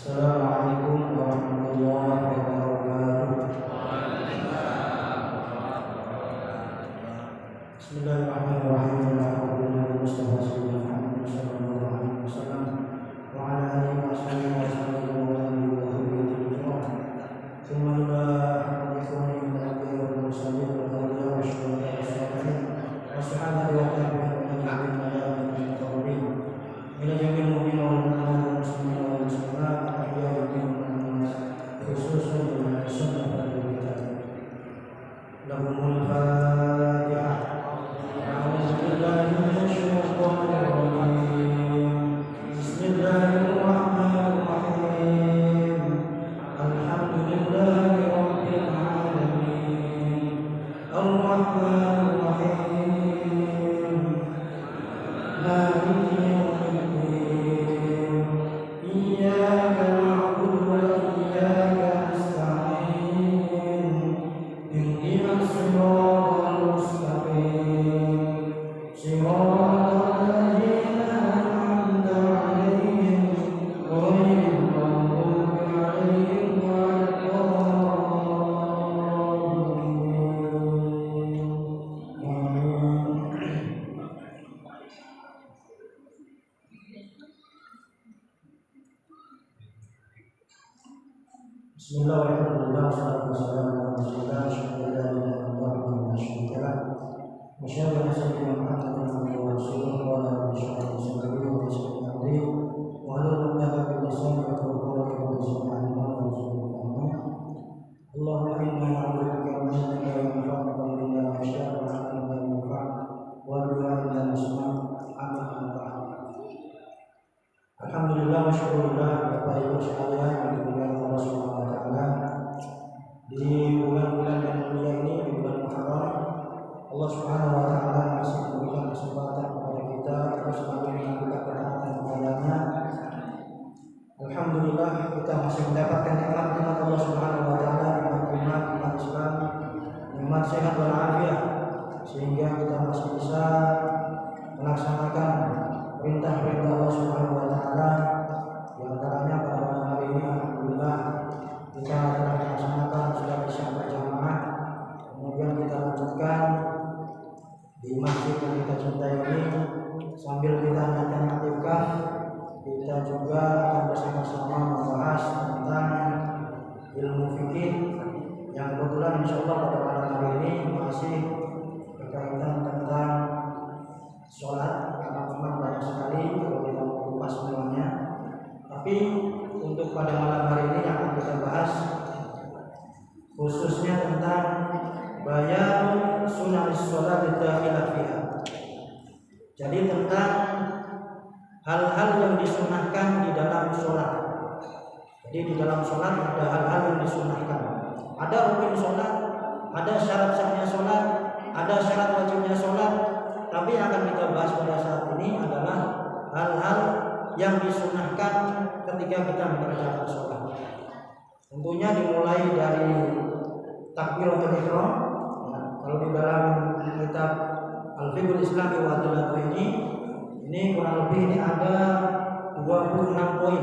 Assalamualaikum warahmatullahi wabarakatuh. Bismillahirrahmanirrahim. Alhamdulillah Mustafa sallallahu alaihi wasallam wa ala alihi wa sahbihi wa sallam wa alihi wa sahbihi. Thumma ila hadithuni min al-anbiya'i wal mursalin wal awliya'i wash shuhada'i was salihin was-sahabati wa tabi'in wa tabi'in ila yaumil mu'minin wal mu'minat wal muslimin wal muslimat ahya'i minhum khususan dengan sunnah dan kitab. Lahumul Fatihah. A'udzu billahi minasy syaithanir rajim. Bismillahirrahmanirrahim. Alhamdulillahi rabbil alamin. Ar-Rahmanir Rahim. Maliki yaumiddin. Iyyaka na'budu wa iyyaka nasta'in. Ihdinas siratal mustaqim. Siratal ladzina an'amta 'alaihim ghairil maghdubi 'alaihim waladdallin. Amin. Bismillahirrahmanirrahim. Wassalatu wassalamu ala rasulillah wa ala alihi wa sahbihi wa syarra sayyidina Muhammadin abdihi wa rasuluhu wa ala alihi wa sahbihi wa sallam wa ala ummati muslimin wa qawli wa sallallahu wa sallam. Allahumma inna na'udzubika min ilmin la yanfa'u wa min ilmin la yanfa'u wa du'a'in la yusma'. Alhamdulillah wa syukurillah. Bapak Ibu sekalian yang dimuliakan Allah Subhanahu wa taala, di bulan-bulan yang mulia ini, di bulan Muharram, Allah Subhanahu wa taala masih memberikan kesempatan kepada kita terus melakukan ketaatan kepada-Nya. Alhamdulillah kita masih mendapatkan nikmat-nikmat Allah Subhanahu wa taala, nikmat Islam, nikmat sehat walafiat, sehingga kita masih bisa melaksanakan perintah-perintah Allah Subhanahu wa taala. Di antaranya pada malam hari ini alhamdulillah kita telah melaksanakan sholat Isya berjamaah. Kemudian kita lanjutkan di masjid yang kita cintai ini sambil kita niatkan i'tikaf. Kita juga akan bersama-sama membahas tentang ilmu fikih yang kebetulan insyaallah pada malam hari ini masih berkaitan tentang sholat. Karena banyak sekali kalau kita mau kupas semuanya. Tapi untuk pada malam hari ini yang akan kita bahas khususnya tentang bayan sunanis sholat dakhilah fiha. Jadi tentang hal-hal yang disunahkan di dalam sholat. Jadi di dalam sholat ada hal-hal yang disunahkan. Ada rukun sholat, ada syarat sahnya sholat, ada syarat wajibnya sholat. Tapi yang akan kita bahas pada saat ini adalah hal-hal yang disunahkan ketika kita mengerjakan sholat. Tentunya dimulai dari takbiratul ihram. Kalau di dalam kitab Al-Fiqhul Islami wa Adillatuh ini kurang lebih ini ada 26 poin.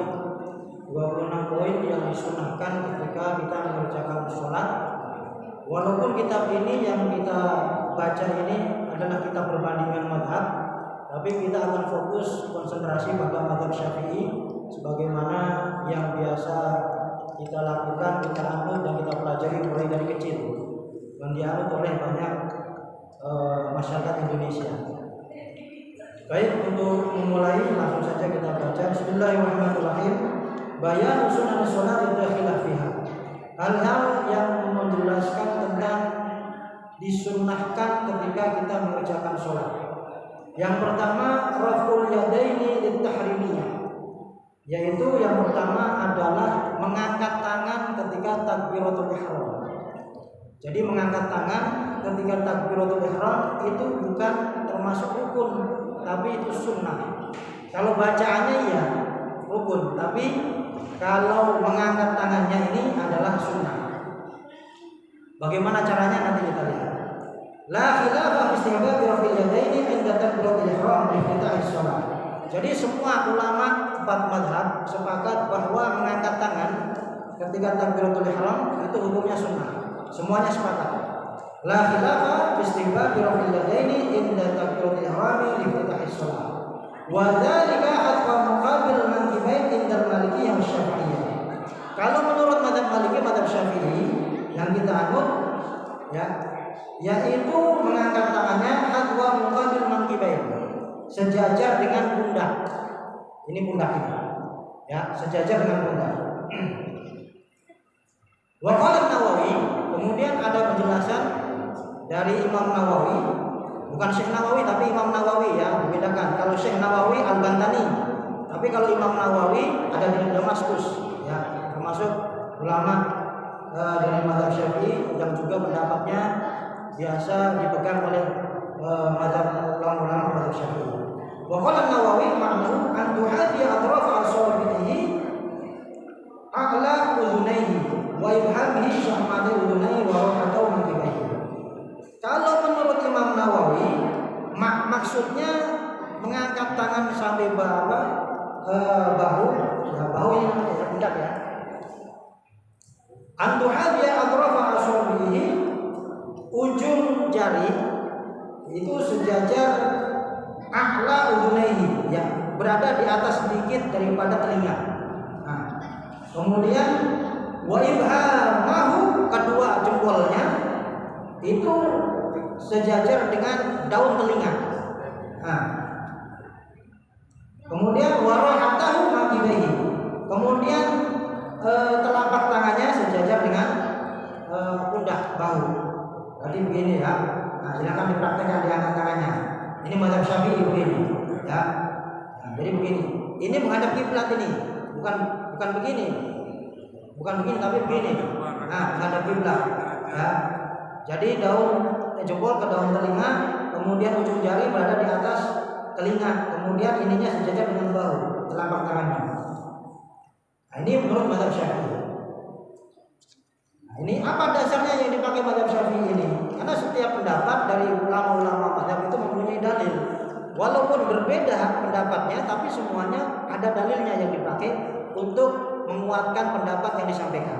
26 poin yang disunahkan ketika kita mengerjakan sholat. Walaupun kitab ini yang kita baca ini adalah kitab perbandingan mazhab, tapi kita akan fokus konsentrasi pada mazhab Syafi'i sebagaimana yang biasa kita lakukan, kita anut dan kita pelajari mulai dari kecil dan dianut oleh banyak masyarakat Indonesia. Baik, untuk memulai langsung saja kita baca. Bismillahirrahmanirrahim. Bayan sunan sholat dakhilah fiha. Hal-hal yang menjelaskan tentang disunahkan ketika kita mengerjakan sholat. Yang pertama, raf'ul yadaini lit-tahrimiyah, yaitu yang pertama adalah mengangkat tangan ketika takbiratul ihram. Jadi mengangkat tangan ketika takbiratul ihram itu bukan termasuk rukun, tapi itu sunnah. Kalau bacaannya ya rukun, tapi kalau mengangkat tangannya ini adalah sunnah. Bagaimana caranya nanti kita lihat. La khilafa fi istihbab raf'il yadaini 'inda takbiratul ihram li iftitahis shalah. Jadi semua ulama 4 mazhab sepakat bahwa mengangkat tangan ketika takbiratul ihram itu hukumnya sunnah. Semuanya sepakat. La khilafa fi istihbab raf'il yadaini inda takbiratul ihram li iftitahis shalah. Wa dzalika hatta muqabil mankibain inda Malikiyah wa Syafi'iyah. Kalau menurut mazhab Maliki, mazhab Syafi'i yang kita anut ya, yaitu mengangkat tangannya hatta muqabil mankibain, sejajar dengan pundak. Ini pundak ini. Ya, sejajar dengan pundak. Wa qala Nawawi, kemudian ada penjelasan dari Imam Nawawi, bukan Syekh Nawawi tapi Imam Nawawi ya, membedakan. Kalau Syekh Nawawi Al-Bantani, tapi kalau Imam Nawawi ada di Damaskus ya, termasuk ulama dari mazhab Syafi'i yang juga pendapatnya biasa dipegang oleh mazhab ulama mazhab Syafi'i. Wa qala Nawawi ma'nahu an tuhadi atraf asabihi a'la udhunayhi wa ibhamihi syahmati udhunayhi wa rahatahu mankibayhi. Kalau menurut Imam Nawawi maksudnya mengangkat tangan sampai bahu ya, bahu ini namanya pundak ya. An tuhadi atraf asabihi, ujung jari itu sejajar a'la udhunayhi ya, berada di atas sedikit daripada telinga. Nah, kemudian wa ibhamahu, kedua jempolnya itu sejajar dengan daun telinga. Nah, kemudian wa rahatahu mankibayhi, kemudian telapak tangannya sejajar dengan pundak bahu. Berarti begini ya. Nah, silakan dipraktekkan diangkat tangannya. Ini mazhab Syafi'i begini, ya. Nah, jadi begini. Ini menghadap kiblat ini, bukan begini, tapi begini. Nah, menghadap kiblat, ya. Jadi jempol ke daun telinga, kemudian ujung jari berada di atas telinga, kemudian ininya sejajar dengan bahu, telapak tangannya. Nah, ini menurut mazhab Syafi'i. Nah, ini apa dasarnya yang dipakai mazhab Syafi'i ini? Karena setiap pendapat dari ulama-ulama mazhab itu mempunyai dalil. Walaupun berbeda pendapatnya, tapi semuanya ada dalilnya yang dipakai untuk menguatkan pendapat yang disampaikan.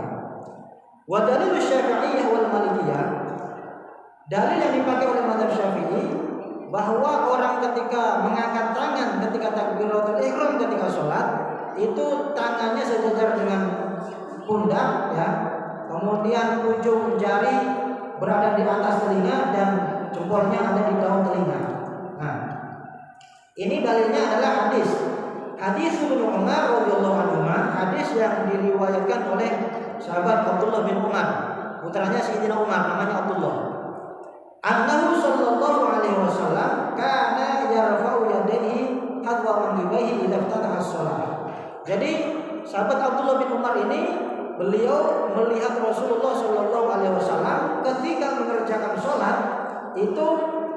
Wa dalil Syafi'iyah wal Malikiyah, dalil yang dipakai oleh mazhab Syafi'i bahwa orang ketika mengangkat tangan ketika takbiratul ihram ketika sholat itu tangannya sejajar dengan pundak ya, kemudian ujung jari berada di atas telinga dan jempolnya ada di daun telinga. Nah, ini dalilnya adalah hadis Ibnu Umar radhiyallahu anhu, hadis yang diriwayatkan oleh sahabat Abdullah bin Umar, putranya Sayyidina Umar, namanya Abdullah. Annahu sallallahu alaihi wasallam kana yarfa'u yadayhi hadwa mankibayhi idza iftataha as-shalah. Jadi sahabat Abdullah bin Umar ini beliau melihat Rasulullah sallallahu alaihi wasallam ketika mengerjakan sholat itu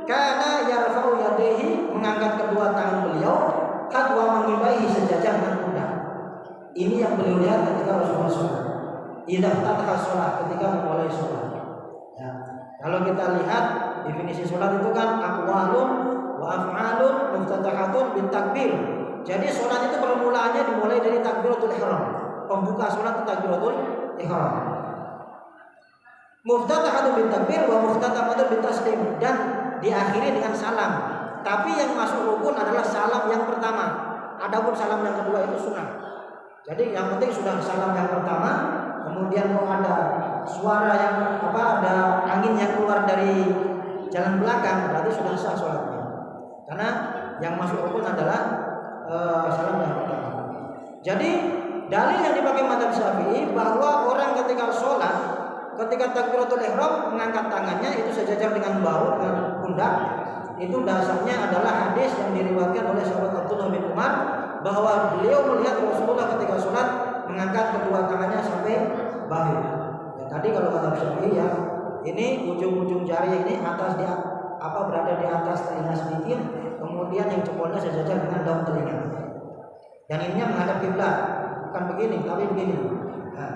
kana yarfa'u yadayhi, mengangkat kedua tangan beliau hadwa mankibayhi, sejajar dengan pundak. Ini yang beliau lihat ketika Rasulullah sholat. Idza iftataha as-shalah, ketika memulai sholat. Ya. Kalau kita lihat definisi sholat itu kan aqwalun wa af'alun muftatahatun bin takbir. Jadi sholat itu permulaannya dimulai dari takbiratul ihram. Pembuka sholat itu takbiratul ihram. Muftatahatun bin takbir wa muftatahatun bin taslim, dan diakhiri dengan salam. Tapi yang masuk rukun adalah salam yang pertama. Adapun salam yang kedua itu sunnah. Jadi yang penting sudah salam yang pertama, kemudian kalau ada suara yang ada angin yang keluar dari jalan belakang, berarti sudah sah sholatnya. Karena yang masuk rukun adalah salam yang pertama. Jadi dalil yang dipakai mazhab Syafi'i bahwa orang ketika sholat, ketika takbiratul ihram mengangkat tangannya itu sejajar dengan bahu, dengan pundak, itu dasarnya adalah hadis yang diriwayatkan oleh sahabat Abdullah bin Umar bahwa beliau melihat Rasulullah ketika sholat mengangkat kedua tangannya sampai bahu. Ya, tadi kalau mazhab Syafi'i ya, ini ujung-ujung jari ini atas berada di atas telinga sedikit, kemudian yang jempolnya sejajar dengan daun telinga. Dan ininya menghadap kiblat, bukan begini tapi begini. Nah.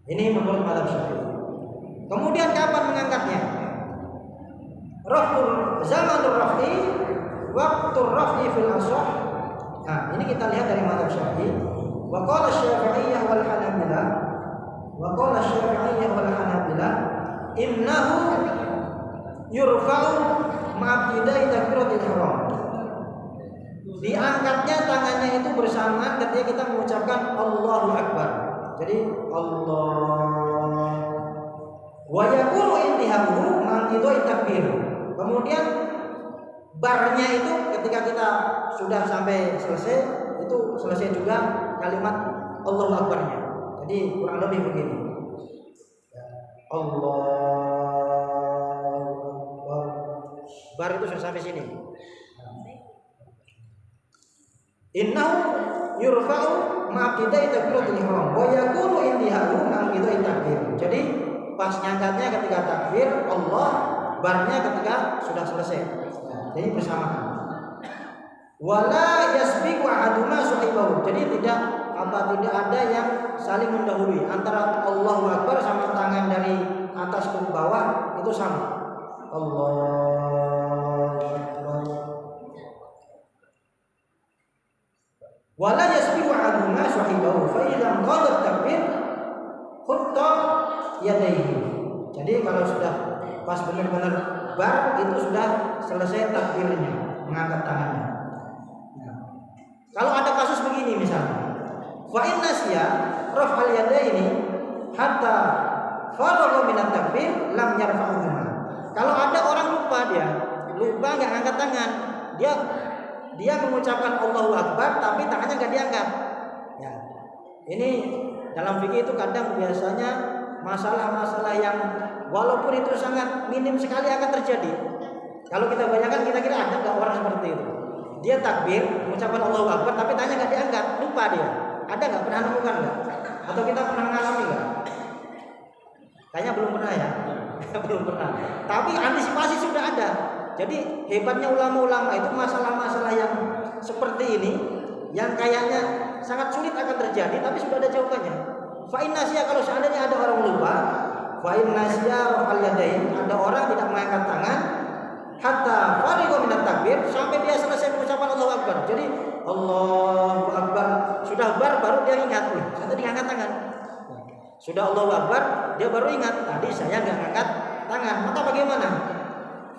Ini menurut mazhab Syafi'i. Kemudian kapan mengangkatnya? zamanur raf'i waktu raf'i fil ashah. Nah, ini kita lihat dari mazhab Syafi'i. Wa qala Syafi'iyah wal Hanabilah. Wa qala Syafi'iyah wal Hanabilah innahu yurfa'u ma'abdidai takbiratul ihram. Diangkatnya tangannya itu bersamaan ketika kita mengucapkan Allahu Akbar. Jadi Allah wa yaqulu intihahu ma'abdidai takbir. Kemudian barnya itu ketika kita sudah sampai selesai, itu selesai juga kalimat Allahu Akbarnya. Jadi kurang lebih begini. Allahu Akbar. Bar itu sudah sampai sini. Innahu yurfa'u ma'abdidai takbiratul ihram wa yakunu intihahu ma'abdidai takbir. Jadi pas nyangkatnya ketika takbir Allah, barnya ketika sudah selesai. Jadi bersamaan. Wala yasbiqu ahaduma sahibahu. Jadi tidak ada yang saling mendahului antara Allahu Akbar sama tangan dari atas ke bawah itu sama. Allahu Akbar. Wala yasbiqu ahaduma sahibahu fa idza qala takbir khutta yadayhi. Jadi kalau sudah pas benar-benar bar itu sudah selesai takbirnya, mengangkat tangannya. Nah, kalau ada kasus begini misalnya, fa in nasiya raf'al yadaini hatta faragha min at-takbir lam yarfa'uhuma. Kalau ada orang lupa enggak angkat tangan, dia mengucapkan Allahu Akbar tapi tangannya enggak diangkat. Ya. Ini dalam fikih itu kadang biasanya masalah-masalah yang walaupun itu sangat minim sekali akan terjadi. Kalau kita bayangkan kira-kira ada nggak orang seperti itu? Dia takbir, mengucapkan Allahu Akbar, tapi tangannya nggak diangkat, lupa dia. Ada nggak? Pernah nemukan nggak? Atau kita pernah mengalami nggak? Kayaknya belum pernah ya, belum pernah. Tapi antisipasi sudah ada. Jadi hebatnya ulama-ulama itu masalah-masalah yang seperti ini, yang kayaknya sangat sulit akan terjadi, tapi sudah ada jawabannya. Fa in nasiya, kalau seandainya ada orang lupa, fa in nasiya raf'al yadain, ada orang tidak mengangkat tangan hatta farigha min at-takbir, sampai dia selesai mengucapkan Allahu Akbar. Jadi Allahu Akbar sudah baru dia ingat, saya tadi angkat tangan. Sudah Allahu Akbar dia baru ingat, tadi saya enggak angkat tangan. Maka bagaimana?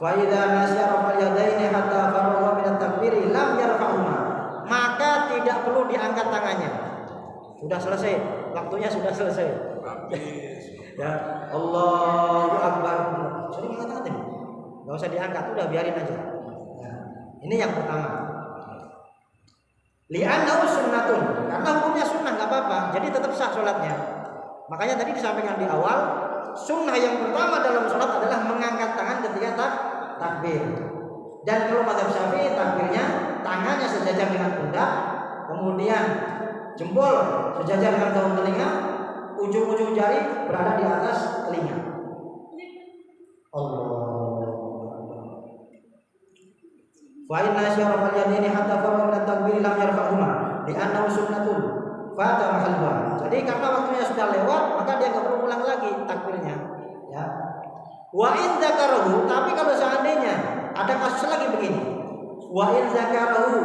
Fa idza nasiya raf'al yadain hatta farigha min at-takbir lam yarfa'huma. Maka tidak perlu diangkat tangannya. Sudah selesai, waktunya sudah selesai. Ya, Allahu Akbar. Sering angkat tangan. Enggak usah diangkat, udah biarin aja. Nah, ini yang pertama. Li'annahu sunnatun. Karena hukumnya sunnah enggak apa-apa, jadi tetap sah salatnya. Makanya tadi disampaikan di awal, sunnah yang pertama dalam salat adalah mengangkat tangan ketika takbir. Dan kalau mazhab Syafi'i takbirnya tangannya sejajar dengan pundak, kemudian jempol sejajar dengan daun telinga, ujung-ujung jari berada di atas telinga. Allah. Fa inna syarafal yadaini hatta faragha min at-takbir lam yarfa'huma li'annahu sunnatun fata mahalluha. Jadi karena waktunya sudah lewat, maka dia enggak perlu ulang lagi takbirnya, ya. Wa in dzakarahu, tapi kalau seandainya ada kasus lagi begini. Wa in dzakarahu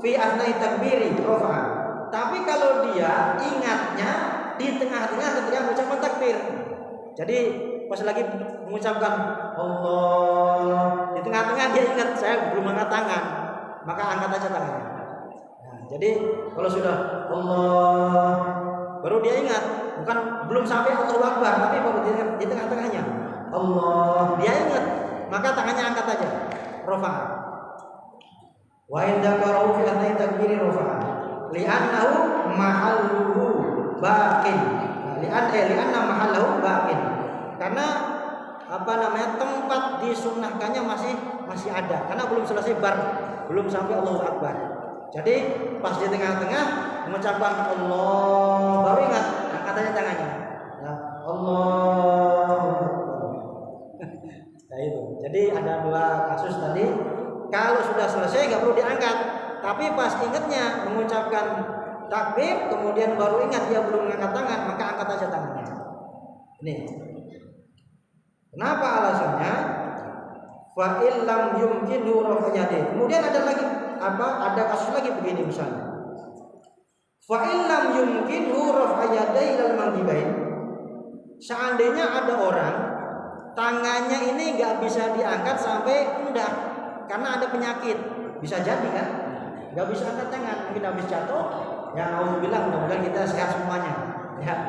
fi asna'i takbiri rafa'a. Tapi kalau dia ingatnya di tengah-tengah ketika mengucapkan takbir. Jadi pas lagi mengucapkan Allah, di tengah-tengah dia ingat saya belum angkat tangan, maka angkat aja tangannya. Nah, jadi kalau sudah Allah baru dia ingat, bukan belum sampai Allahu Akbar, tapi baru di tengah-tengahnya Allah, dia ingat, maka tangannya angkat aja, rafa'a. Wa in dzakarahu fi asna'i takbiri rafa'a li'annahu mahalluhu baqin. Li'anna mahalluhu baqin. Karena tempat disunnahkannya masih ada, karena belum selesai bar, belum sampai Allahu Akbar. Jadi pas di tengah-tengah mengucapkan Allah baru ingat, angkat aja tangannya. Ya, Allahu Akbar. Nah itu. Jadi ada dua kasus tadi. Kalau sudah selesai nggak perlu diangkat, tapi pas ingatnya mengucapkan takbir, kemudian baru ingat dia belum mengangkat tangan, maka angkat aja tangannya. Ini. Kenapa alasannya? Fa illam yumkinu rafa yadayhi. Kemudian ada lagi ada kasus lagi begini misalnya. Fa illam yumkinu rafa yadayhi ilal mankibain. Seandainya ada orang tangannya ini nggak bisa diangkat sampai pundak karena ada penyakit, bisa jadi kan? Nggak bisa angkat tangan, mungkin habis jatuh. Ya naudzubillah, mudah-mudahan kita sehat semuanya. Ya.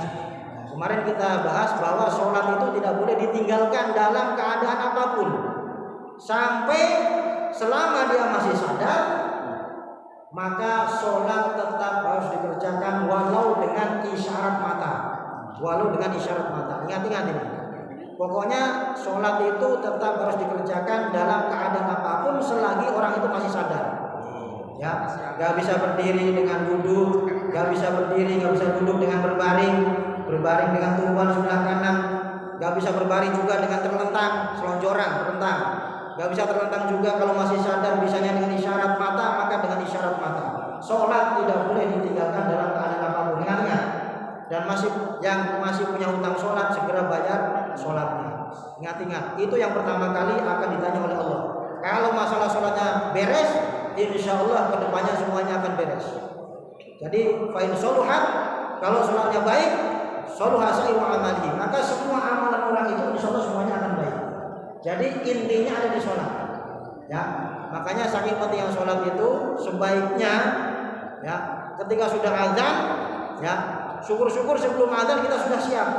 Kemarin kita bahas bahwa sholat itu tidak boleh ditinggalkan dalam keadaan apapun sampai selama dia masih sadar, maka sholat tetap harus dikerjakan walau dengan isyarat mata. Walau dengan isyarat mata. Ingat-ingat ini. Pokoknya sholat itu tetap harus dikerjakan dalam keadaan apapun selagi orang itu masih sadar. Ya, nggak bisa berdiri dengan duduk, nggak bisa berdiri, nggak bisa duduk dengan berbaring dengan tumpuan sebelah kanan, nggak bisa berbaring juga dengan terlentang, selonjoran, terlentang, nggak bisa terlentang juga kalau masih sadar, bisanya dengan isyarat mata, maka dengan isyarat mata. Sholat tidak boleh ditinggalkan dalam keadaan apapun. Ingat, dan yang masih punya hutang sholat segera bayar sholatnya. Ingat, itu yang pertama kali akan ditanya oleh Allah. Kalau masalah sholatnya beres, insya Allah kedepannya semuanya akan beres. Jadi fa'in soluhat, kalau sholatnya baik, soluha sa'iru amalihi, maka semua amalan orang itu insya Allah semuanya akan baik. Jadi intinya ada di sholat. Ya, makanya saking pentingnya sholat itu sebaiknya ya ketika sudah azan, ya syukur-syukur sebelum azan kita sudah siap.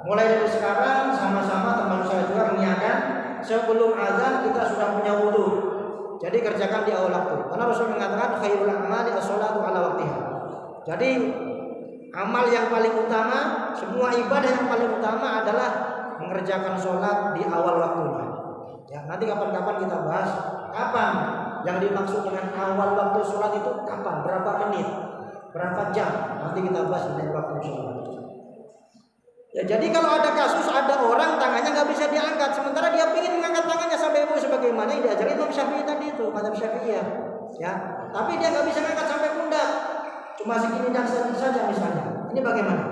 Mulai dari sekarang sama-sama teman saya juga mengingatkan sebelum azan kita sudah punya wudu. Jadi kerjakan di awal waktu. Karena Rasul mengatakan khairul a'mali as-sholatu ala waqtiha. Jadi amal yang paling utama, semua ibadah yang paling utama adalah mengerjakan sholat di awal waktunya. Ya, nanti kapan-kapan kita bahas kapan yang dimaksud dengan awal waktu sholat itu kapan, berapa menit, berapa jam. Nanti kita bahas di waktu sholat. Ya, jadi kalau ada kasus ada orang tangannya nggak bisa diangkat, sementara dia ingin mengangkat tangannya sampai ibu sebagaimana yang diajari Imam Syafi'i tadi itu, mazhab Syafi'iyah, ya. Tapi dia nggak bisa mengangkat sampai pundak, cuma segini dan saja misalnya. Ini bagaimana?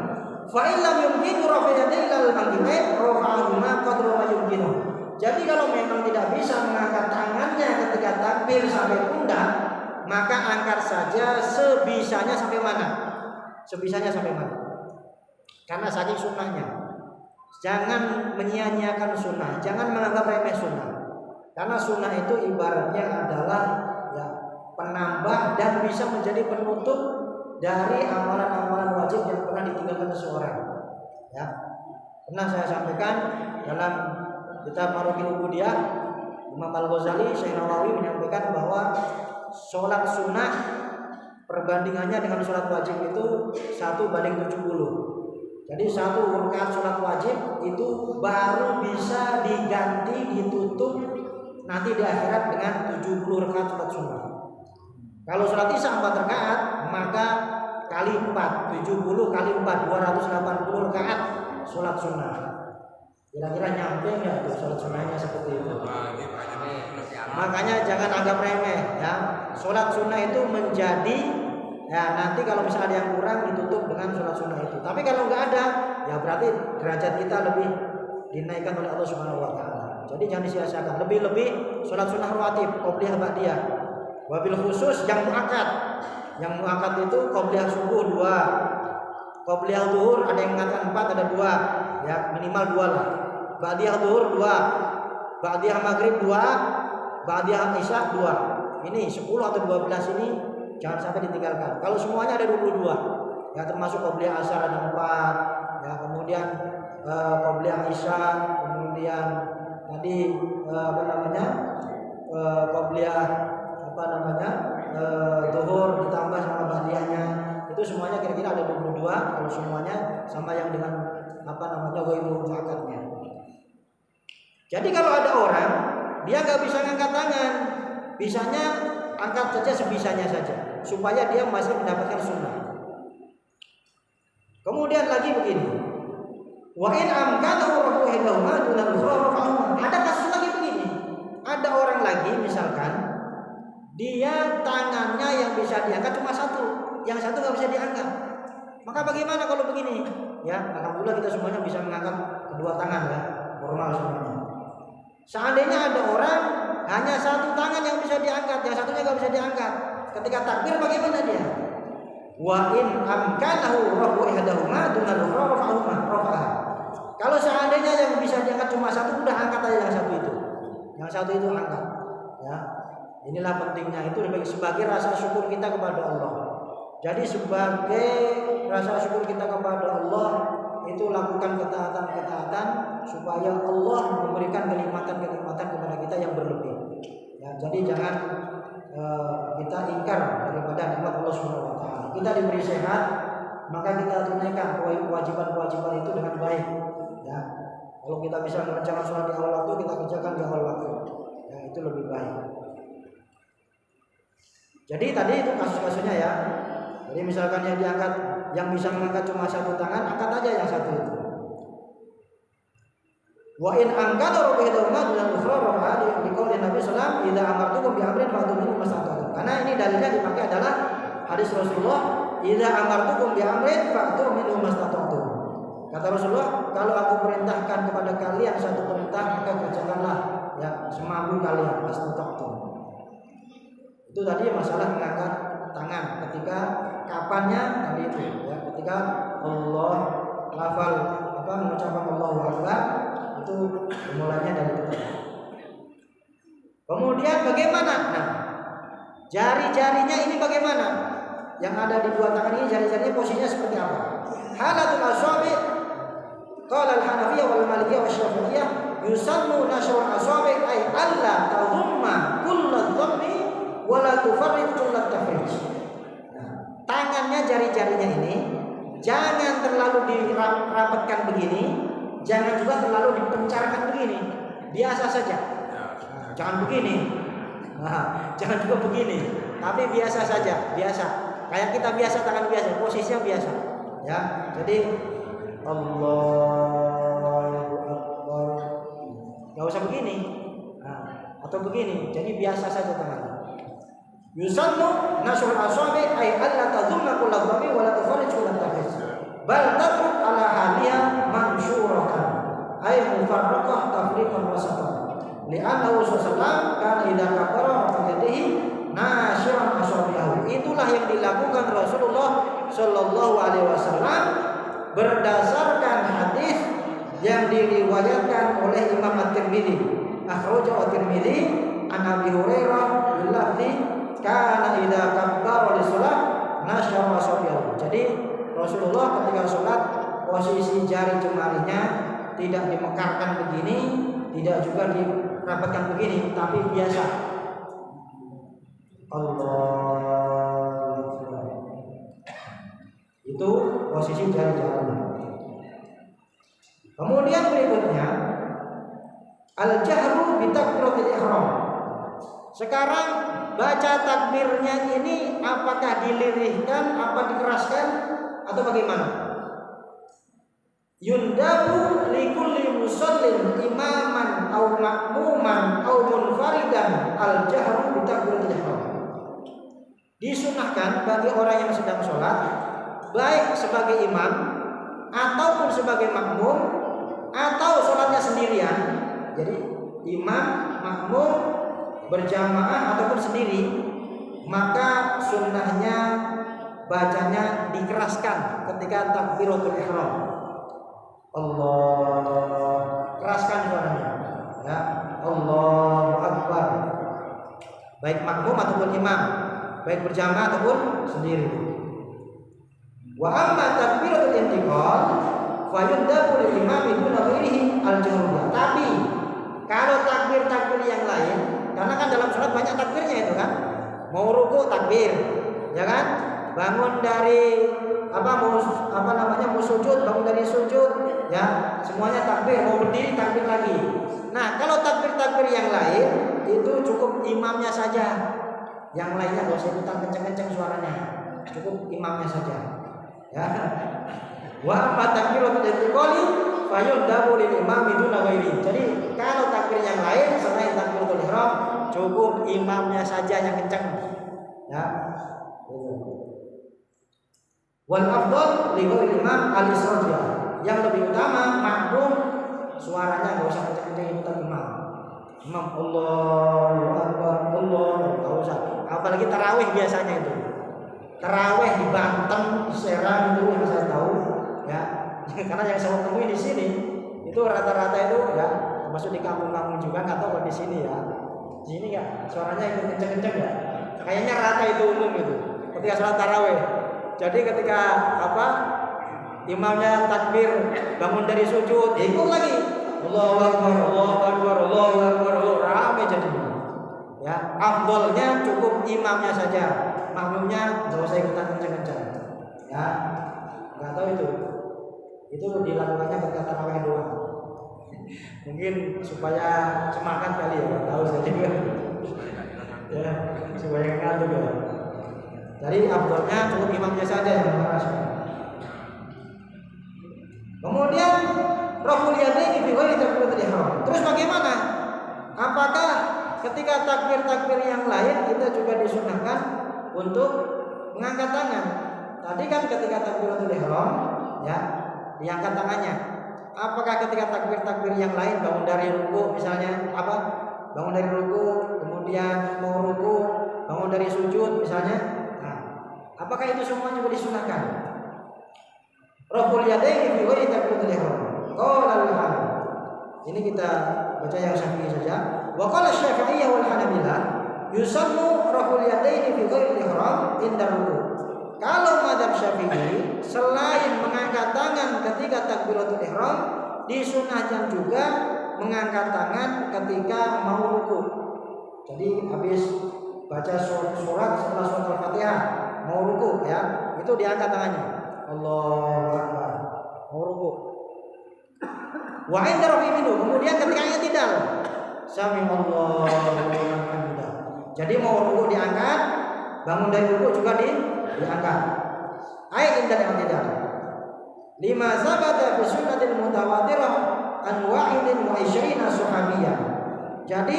Fa illam yumkinu rafa'atan ilal mankibain rafa'ahuma qadra ma yumkinu. Jadi kalau memang tidak bisa mengangkat tangannya ketika takbir sampai pundak, maka angkat saja sebisanya sampai mana? Sebisanya sampai mana? Karena saking sunnahnya. Jangan menyia-nyiakan sunnah, jangan menganggap remeh sunnah. Karena sunnah itu ibaratnya adalah ya, penambah dan bisa menjadi penutup dari amalan-amalan wajib yang pernah ditinggalkan seseorang. Ya, pernah saya sampaikan dalam kitab Marukil Ubudiyah, Imam Al-Ghazali, Syekh Nawawi menyampaikan bahwa sholat sunnah perbandingannya dengan sholat wajib itu 1:70. Jadi 1 rakaat sholat wajib itu baru bisa diganti, ditutup nanti di akhirat dengan 70 rakaat sholat sunnah. Kalau sholat isya 4 rakaat, maka kali 4, 70 kali 4, 280 rakaat sholat sunnah. Kira-kira nyampe nggak tuh sholat sunnahnya seperti itu? Makanya jangan anggap remeh ya. Sholat sunnah itu menjadi ya nanti kalau misalnya ada yang kurang ditutup dengan sholat sunnah itu. Tapi kalau nggak ada, ya berarti derajat kita lebih dinaikkan oleh Allah Subhanahu Wa Taala. Jadi jangan disia-siakan. Lebih-lebih sholat sunnah rawatib, qobliyah ba'diyah. Wabil khusus yang muakkad. Yang muakkad itu qobliyah subuh 2, qobliyah zuhur ada yang mengatakan 4, ada 2, ya minimal 2 lah. Ba'diyah zuhur 2, ba'diyah maghrib 2, ba'diyah isya 2. Ini 10 atau 12 ini jangan sampai ditinggalkan. Kalau semuanya ada 22, ya termasuk qobliyah asar ada 4, ya kemudian qobliyah isya, kemudian tadi qobliyah zuhur ditambah sama ba'diyahnya. Itu semuanya kira-kira ada 22 kalau semuanya sama yang dengan ghairul muakkadnya. Jadi kalau ada orang dia nggak bisa ngangkat tangan, bisanya angkat saja sebisanya saja supaya dia masih mendapatkan sunnah. Kemudian lagi begini, wa in amkanahu rafu'ihuma dunal ukhra rafa'ahuma. Ada kasus lagi begini, ada orang lagi misalkan dia tangannya yang bisa diangkat cuma 1, yang 1 nggak bisa diangkat. Maka bagaimana kalau begini? Ya, alhamdulillah kita semuanya bisa mengangkat kedua tangan ya, normal semuanya. Seandainya ada orang hanya satu tangan yang bisa diangkat, yang satunya nggak bisa diangkat, ketika takbir bagaimana dia? Wa in amkanahu rafu ihdahuma dunal ukhra rafa'aha. Kalau seandainya yang bisa diangkat cuma satu, udah angkat aja yang satu itu. Yang satu itu angkat. Ya. Inilah pentingnya itu sebagai rasa syukur kita kepada Allah. Jadi sebagai rasa syukur kita kepada Allah, itu lakukan ketaatan-ketaatan supaya Allah memberikan kenikmatan-kenikmatan kepada kita yang berlebih. Ya, jadi jangan kita ingkar daripada nikmat Allah Subhanahu wa taala. Kita diberi sehat, maka kita tunaikan kewajiban-kewajiban itu dengan baik. Ya. Kalau kita bisa merencanakan sholat di awal waktu, kita kerjakan di awal waktu. Ya, itu lebih baik. Jadi tadi itu kasus-kasusnya ya. Jadi misalkan yang bisa mengangkat cuma satu tangan, angkat aja yang satu itu. Wa in angkana rubihduma dan ukhra rafa'a liqauli Nabi sallallahu alaihi wasallam idza amartukum bi amrin fa'tu minhu mastata'tum. Karena ini dalilnya dipakai adalah hadis Rasulullah, idza amartukum bi amrin fa'tu minhu mastata'tum. Kata Rasulullah, kalau aku perintahkan kepada kalian satu perintah, maka kerjakanlah ya semampu kalian mastata'tum. Itu tadi masalah mengangkat tangan ketika kapannya tadi itu ya, ketika Allah lafal mengucapkan Allahu Akbar, itu mulanya dari itu. Kemudian bagaimana? Nah, jari-jarinya ini bagaimana? Yang ada di dua tangan ini jari-jarinya posisinya seperti apa? Halatul asabi' qala al-Hanafiyah wal Malikiyah wa Syafi'iyah yusannu nashr asabi' ay alla tadhumma kullu dhammi wa la tufarriq kullu tafriq. Tangannya, jari-jarinya ini jangan terlalu dirapatkan begini, jangan juga terlalu dipencarkan begini, biasa saja. Jangan begini, jangan juga begini, tapi biasa saja, biasa. Kayak kita biasa, tangan biasa, posisinya biasa. Ya, jadi Allahu Akbar, nggak usah begini, atau begini, jadi biasa saja tangan. Yusannu nasrul asabi ay alla tadhumma kullu dhammi wa la tufarrij kullu tafriz bal tatruk ala haliha mansyuratan ay mufarraqah tafriqan wasatan li'annahu sallallahu kana idza kabbara rafa'a yadihi nashiran asabihi. Itulah yang dilakukan Rasulullah sallallahu alaihi wasallam berdasarkan hadis yang diriwayatkan oleh Imam At-Tirmidzi. Akhrajahu At-Tirmidzi an Abi Hurairah bil lafzi kana idza kabbara li shalah nasyara asabihi. Jadi Rasulullah ketika sholat posisi jari jemarinya tidak dimekarkan begini, tidak juga dirapatkan begini, tapi biasa. Allah. Itu posisi jari-jari. Kemudian berikutnya al-jahru bi takbiratil ihram. Sekarang baca takbirnya ini apakah dilirihkan, apa dikeraskan, atau bagaimana? Yundabu likulli musallin imaman aw ma'muman aw munfaridan al-jahru bi takbiratil ihram. Disunahkan bagi orang yang sedang sholat, baik sebagai imam ataupun sebagai makmum atau sholatnya sendirian. Jadi imam, makmum, berjamaah ataupun sendiri, maka sunnahnya bacanya dikeraskan ketika takbiratul ihram. Allah, keraskan suaranya. Ya, Allahu Akbar. Baik makmum ataupun imam, baik berjamaah ataupun sendiri. Wa amma takbiratul intiqal fa yundabu lil imam duna ghairihi al-jahru. Tapi kalau takbir-takbir yang lain, karena kan dalam sholat banyak takbirnya itu kan. Mau ruku takbir, ya kan? Bangun dari mau sujud, bangun dari sujud, ya, semuanya takbir. Mau berdiri takbir lagi. Nah, kalau takbir-takbir yang lain itu cukup imamnya saja. Yang lainnya enggak usah ikutan kenceng-kenceng suaranya. Cukup imamnya saja. Ya. Wa amma takbiratul intiqali fa yundabu lil imami duna ghairi. Jadi kalau takbir yang lain selain takbiratul ihram cukup imamnya saja yang kencang. Ya. Wal afdal li ghairi imam al-isra'. Yang lebih utama makmum suaranya enggak usah kencang-kencang ikutan imam. Imam Allahu Akbar, enggak usah. Apalagi tarawih biasanya itu. Tarawih di Banten, di Serang itu yang saya tahu, ya. Karena yang saya temui di sini itu rata-rata itu ya, termasuk di kampung-kampung juga, nggak tahu kalau di sini ya. Di sini ya suaranya ikut kenceng-kenceng ya. Kayaknya rata itu umum itu. Ketika sholat tarawih. Jadi ketika imamnya takbir bangun dari sujud, ikut lagi. Allahu Akbar, Allahu Akbar, Allahu Akbar, ramai jadi. Ya, afdolnya cukup imamnya saja, makmumnya nggak usah ikutan kencang-kencang. Ya, nggak tahu itu. Itu dilakukannya ketika tarawih doang. Mungkin supaya semangat kali ya, nggak tahu saya juga. Ya, supaya ngantuk ya. Jadi afdolnya cukup imamnya saja yang mengarahkan. Kemudian raful yadaini fi ghairi takbiratul ihram. Terus bagaimana? Apakah ketika takbir-takbir yang lain kita juga disunahkan untuk mengangkat tangan? Tadi kan ketika takbiratul ihram ya, diangkat tangannya. Apakah ketika takbir-takbir yang lain bangun dari ruku misalnya bangun dari ruku, kemudian mau ruku, bangun dari sujud misalnya. Nah, apakah itu semuanya juga disunahkan? Raful yadaini fi ghairi takbiratul ihram. Qala al-Hanafi. Ini kita baca yang Syafi'i saja. Wa qala Syafi'i wal Hanabilah yusannu raful yadaini fi ghairi ihram inda ruku'. Kalau mazhab Syafi'i selain mengangkat tangan ketika takbiratul ihram, disunahkan juga mengangkat tangan ketika mau ruku'. Jadi habis baca surat setelah surat Al-Fatihah mau ruku' ya, itu diangkat tangannya. Allahu Akbar. Mau ruku'. Wa inda rafi minhu, kemudian ketika i'tidal sami Allahu liman hamidah. Jadi mau ruku' diangkat, bangun dari ruku' juga diangkat. Ayat inda i'tidal. Lima sabata fi sunnatil mutawatirah an wahidin wa isyrina sahabiyah. Jadi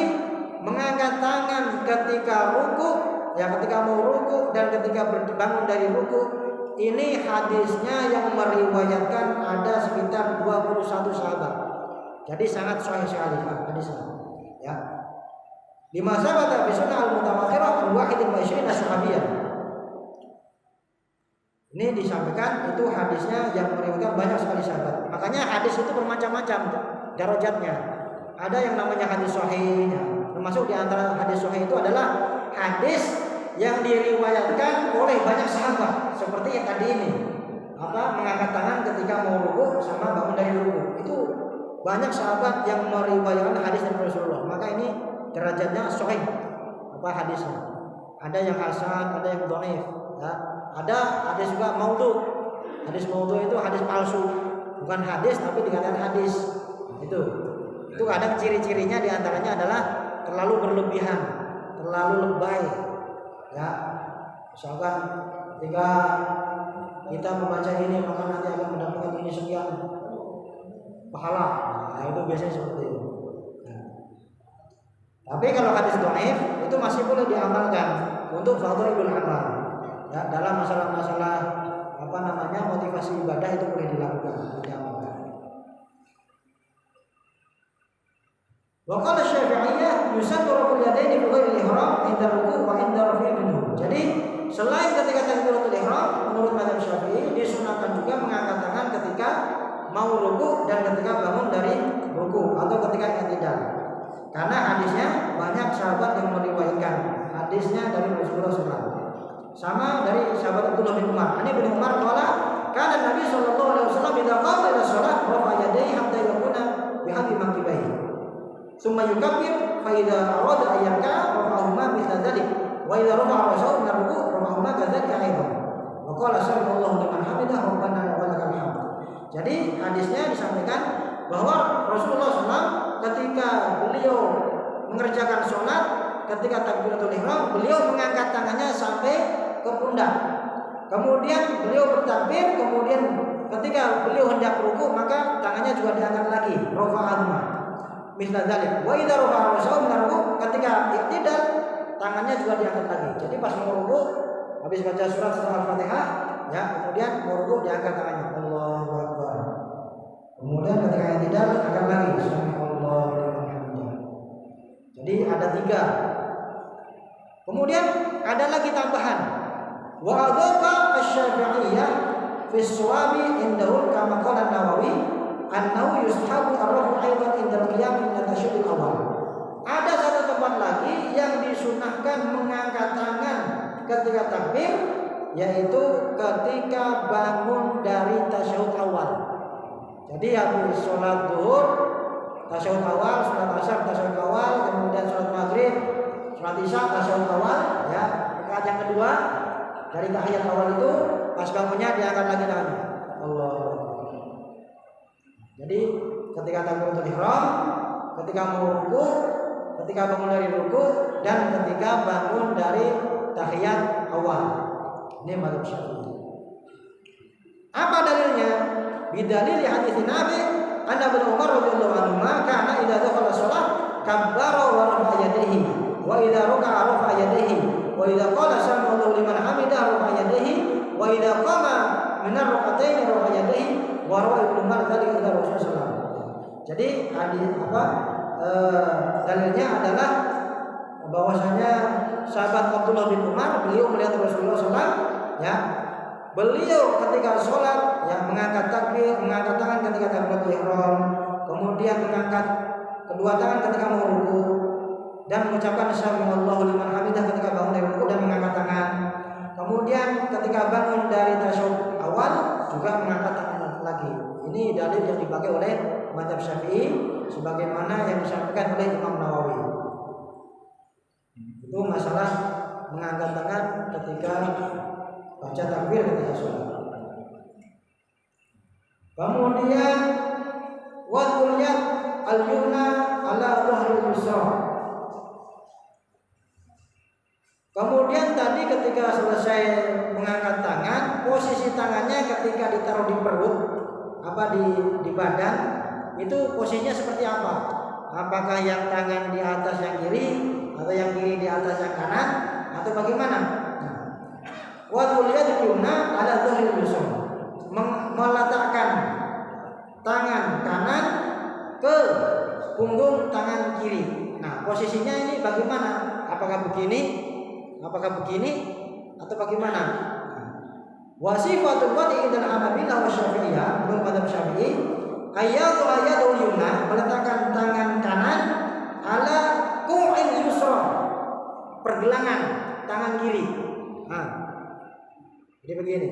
mengangkat tangan ketika ruku', ya ketika mau ruku' dan ketika bangun dari ruku', ini hadisnya yang meriwayatkan ada sekitar 21 sahabat. Jadi sangat sahih sekali hadisnya. Ya. Lima sahabat fi sunnah al-mutawatirah wahidin wa isyrina sahabiyah. Ini disampaikan itu hadisnya yang meriwayatkan banyak sekali sahabat. Makanya hadis itu bermacam-macam darajatnya. Ada yang namanya hadis sahih. Termasuk di antara hadis sahih itu adalah hadis yang diriwayatkan oleh banyak sahabat, seperti yang tadi ini, mengangkat tangan ketika mau ruku sama bangun dari ruku. Itu banyak sahabat yang meriwayatkan hadis dari Rasulullah. Maka ini derajatnya sahih hadisnya. Ada yang hasan, ada yang dhaif, ya. Ada hadis juga maudhu. Hadis maudhu itu hadis palsu, bukan hadis tapi dikatakan hadis. Itu kadang ciri-cirinya diantaranya adalah terlalu berlebihan, terlalu lebay. Ya, misalkan ketika kita membaca ini maka nanti akan mendapatkan ini sekian pahala. Nah, itu biasanya seperti itu. Nah. Tapi kalau hadis dhaif itu masih boleh diamalkan untuk fadhilul amal. Ya, dalam masalah-masalah motivasi ibadah itu boleh dilakukan, diamalkan. Wa qala Syafi'iyah yusannu raf'ul yadaini fi ghairi ihram inda ruku' wa inda rafi' minhu. Jadi selain ketika takbiratul ihram menurut mazhab Syafi'i disunahkan juga mengangkat tangan ketika mau ruku' dan ketika bangun dari ruku' atau ketika i'tidal. Karena hadisnya banyak sahabat yang meriwayatkan hadisnya dari Rasulullah SAW. Sama dari sahabat Abdullah bin Umar. Ani bin Umar qala kana Nabi sallallahu alaihi wasallam idza qama ila shalah rafa'a yadayhi hatta yakuna bihabi mankibayhi. Summa yukabbir fa idza arada an yarka'a rafa'ahuma mithla dhalik wa idza rafa'a ra'sahu min ar-ruku' rafa'ahuma kadzalika aidan. Wa qala sallallahu liman hamidah rabbana wa lakal hamd. Jadi hadisnya disampaikan bahwa Rasulullah SAW ketika beliau mengerjakan sholat, ketika takbiratul ihram, beliau mengangkat tangannya sampai ke pundak. Kemudian beliau bertakbir, kemudian ketika beliau hendak ruku maka tangannya juga diangkat lagi, rafa'ahuma misla dzalik. Wa idza rafa'a ra'sahu min ruku', ketika i'tidal tangannya juga diangkat lagi. Jadi pas mau ruku habis baca surat setelah Al-Fatihah, ya, kemudian mau ruku diangkat tangannya. Allahu Akbar. Kemudian ketika i'tidal angkat lagi. Subhanallah liman hamidah. Kemudian ada lagi tambahan. Wa adhafa asy-Syafi'iyah fi as-sawabi indahu kama qala Nawawi annahu yustahabu ar-rafu aidan inda al-qiyam min at-tashaddud awal. Ada satu tempat lagi yang disunahkan mengangkat tangan ketika takbir, yaitu ketika bangun dari tasyahud awal. Jadi habis sholat zuhur tasyahud awal, sholat asar tasyahud awal, kemudian sholat maghrib, sholat isya tasyahud awal, ya. Rakaat yang kedua dari tahiyat awal itu pas bangunnya diangkat lagi tangannya. Allah. Jadi ketika takbiratul ihram, ketika mau ruku, ketika bangun dari ruku, dan ketika bangun dari tahiyat awal. Ini mazhab Syafi'i. Apa dalilnya? Bidalil hadits Nabi anna Ibnu Umar radhiyallahu anhu kana idza dakhala shalah kabbara wa rafa'a yadayhi wa idza raka'a rafa'a yadayhi wa idza qala sami Allahu liman hamidah rafa'a yadayhi wa idza qama min ar-rak'atayn rafa'a yadayhi wa rawa Ibnu Umar dzalika ila Rasulullah. Jadi dalilnya adalah bahwasanya sahabat Abdullah bin Umar, beliau melihat Rasulullah SAW, ya, beliau ketika sholat, ya, mengangkat takbir, mengangkat tangan ketika takbiratul ihram, kemudian mengangkat kedua tangan ketika mau ruku, dan mengucapkan sami Allahu liman hamidah ketika bangun dari ruku dan mengangkat tangan. Kemudian ketika bangun dari tasyahud awal juga mengangkat tangan lagi. Ini dalil yang dipakai oleh mazhab Syafi'i sebagaimana yang disampaikan oleh Imam Nawawi. Itu masalah mengangkat tangan ketika baca takbir ketika sholat. Kemudian wad'ul yad al-yumna ala dhahril yusra. Kemudian tadi ketika selesai mengangkat tangan, posisi tangannya ketika ditaruh di perut, di badan, itu posisinya seperti apa? Apakah yang tangan di atas yang kiri, atau yang kiri di atas yang kanan, atau bagaimana? Wad'ul yad al-yumna ala dhahril yusra. Meletakkan tangan kanan ke punggung tangan kiri. Nah, posisinya ini bagaimana? Apakah begini? Apakah begini? Atau bagaimana? Wasifatul wadi indal Hanabilah wa Syafi'iyah, menurut mazhab Syafi'i, ayadul yumna, meletakkan tangan kanan ala qu'il yusra, pergelangan tangan kiri. Nah, jadi begini.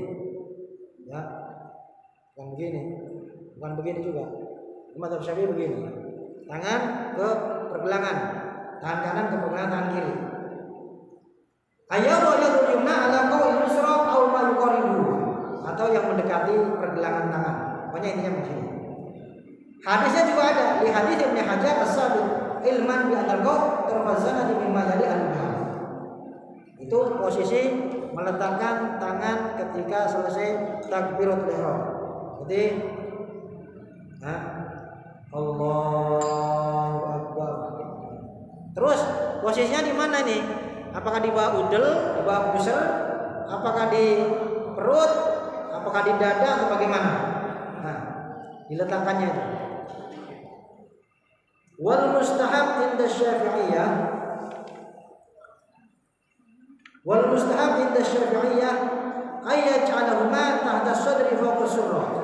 Ya. Bukan begini juga. Mazhab Syafi'i begini. Tangan ke pergelangan, tangan kanan ke pergelangan tangan kiri. Ayadul yumna ala qawil yusra aw ma yuqaribu, atau yang mendekati pergelangan tangan. Pokoknya intinya begini. Hadisnya juga ada di hadis Ibnu Hajar as-Sabiq ilman bi anal qaw tarfazana di mimma yali al-bahar. Itu posisi meletakkan tangan ketika selesai takbiratul ihram. Jadi Allahu Akbar. Terus posisinya di mana nih? Apakah di bawah udel, di bawah pusar, apakah di perut, apakah di dada, atau bagaimana? Nah, diletakkannya itu. Wal mustahab inda Syafi'iyah, ayat 'alahuma tahta sadri fawqa surrah.